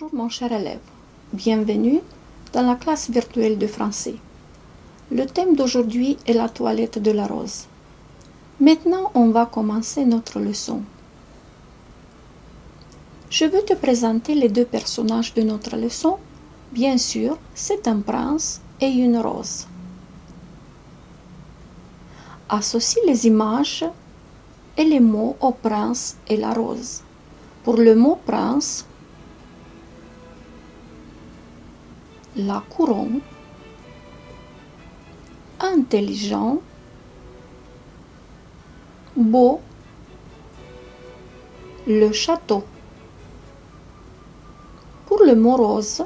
Bonjour mon cher élève, bienvenue dans la classe virtuelle de français. Le thème d'aujourd'hui est la toilette de la rose. Maintenant, on va commencer notre leçon. Je veux te présenter les deux personnages de notre leçon. Bien sûr, c'est un prince et une rose. Associe les images et les mots au prince et la rose. Pour le mot prince, la couronne, intelligent, beau, le château. Pour le mot rose,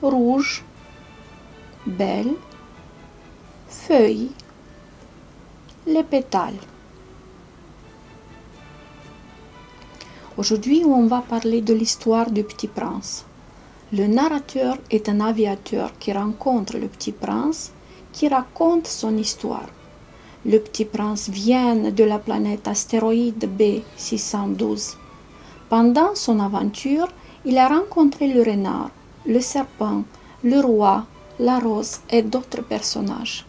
rouge, belle, feuille, les pétales. Aujourd'hui, on va parler de l'histoire du Petit Prince. Le narrateur est un aviateur qui rencontre le Petit Prince, qui raconte son histoire. Le Petit Prince vient de la planète astéroïde B612. Pendant son aventure, il a rencontré le renard, le serpent, le roi, la rose et d'autres personnages.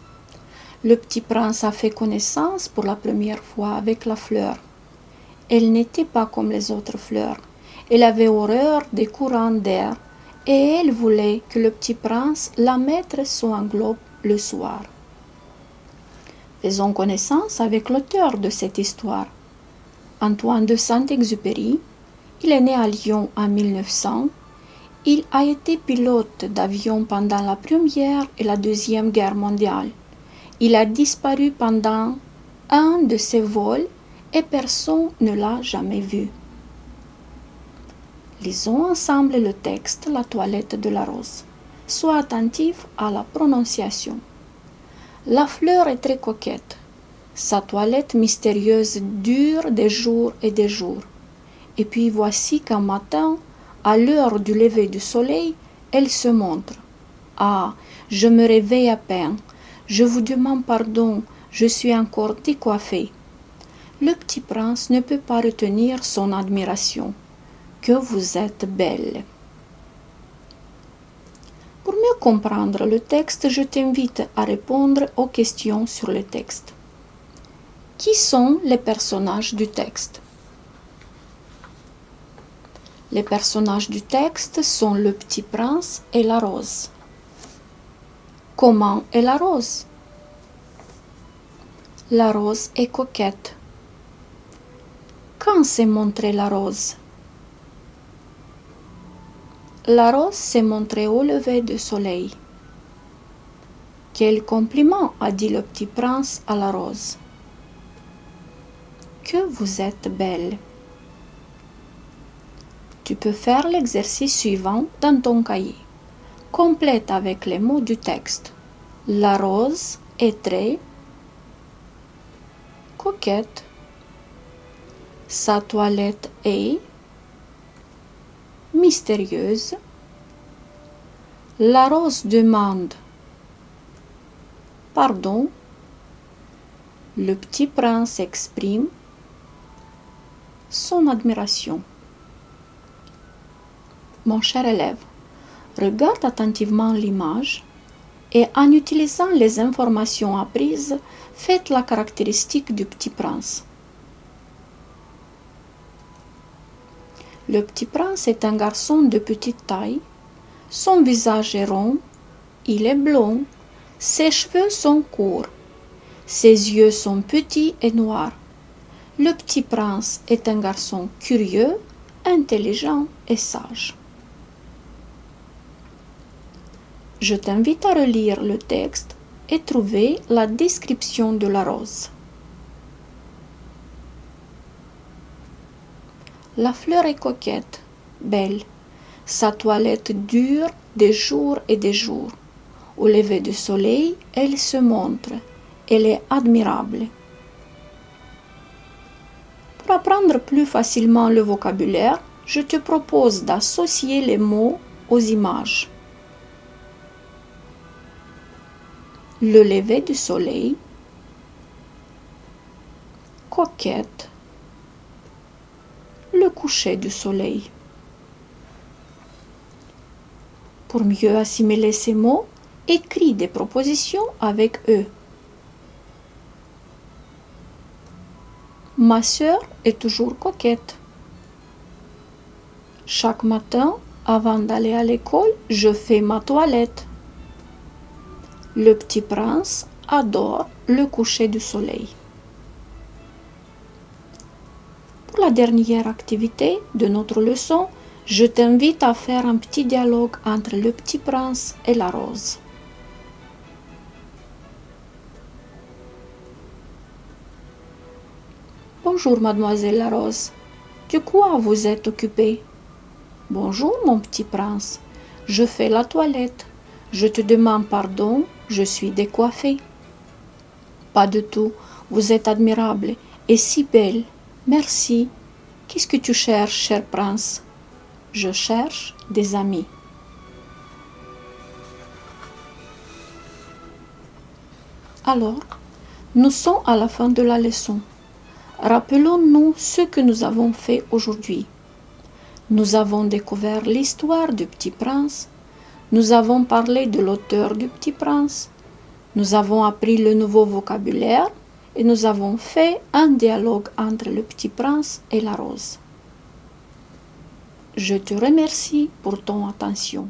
Le Petit Prince a fait connaissance pour la première fois avec la fleur. Elle n'était pas comme les autres fleurs. Elle avait horreur des courants d'air et elle voulait que le Petit Prince la mette sous un globe le soir. Faisons connaissance avec l'auteur de cette histoire. Antoine de Saint-Exupéry. Il est né à Lyon en 1900. Il a été pilote d'avion pendant la Première et la Deuxième Guerre mondiale. Il a disparu pendant un de ses vols et personne ne l'a jamais vu. Lisons ensemble le texte La toilette de la rose. Sois attentif à la prononciation. La fleur est très coquette. Sa toilette mystérieuse dure des jours et des jours. Et puis voici qu'un matin, à l'heure du lever du soleil, elle se montre. Ah, je me réveille à peine. Je vous demande pardon, je suis encore décoiffée. Le Petit Prince ne peut pas retenir son admiration. Que vous êtes belle. Pour mieux comprendre le texte, je t'invite à répondre aux questions sur le texte. Qui sont les personnages du texte? Les personnages du texte sont le Petit Prince et la rose. Comment est la rose? La rose est coquette. Quand s'est montrée la rose? La rose s'est montrée au lever du soleil. Quel compliment a dit le Petit Prince à la rose? Que vous êtes belle. Tu peux faire l'exercice suivant dans ton cahier. Complète avec les mots du texte. La rose est très coquette. Sa toilette est mystérieuse. La rose demande pardon. Le Petit Prince exprime son admiration. Mon cher élève, regarde attentivement l'image et en utilisant les informations apprises, faites la caractéristique du Petit Prince. Le Petit Prince est un garçon de petite taille. Son visage est rond, il est blond, ses cheveux sont courts, ses yeux sont petits et noirs. Le Petit Prince est un garçon curieux, intelligent et sage. Je t'invite à relire le texte et trouver la description de la rose. La fleur est coquette, belle. Sa toilette dure des jours et des jours. Au lever du soleil, elle se montre. Elle est admirable. Pour apprendre plus facilement le vocabulaire, je te propose d'associer les mots aux images. Le lever du soleil, coquette, le coucher du soleil. Pour mieux assimiler ces mots, écris des propositions avec eux. Ma sœur est toujours coquette. Chaque matin, avant d'aller à l'école, je fais ma toilette. Le petit prince adore le coucher du soleil. Pour la dernière activité de notre leçon, je t'invite à faire un petit dialogue entre le petit prince et la rose. Bonjour, mademoiselle la rose. De quoi vous êtes occupée? Bonjour, mon petit prince. Je fais la toilette. Je te demande pardon, je suis décoiffée. Pas du tout. Vous êtes admirable et si belle. Merci. Qu'est-ce que tu cherches, cher prince? Je cherche des amis. Alors, nous sommes à la fin de la leçon. Rappelons-nous ce que nous avons fait aujourd'hui. Nous avons découvert l'histoire du Petit Prince. Nous avons parlé de l'auteur du Petit Prince. Nous avons appris le nouveau vocabulaire et nous avons fait un dialogue entre le Petit Prince et la rose. Je te remercie pour ton attention.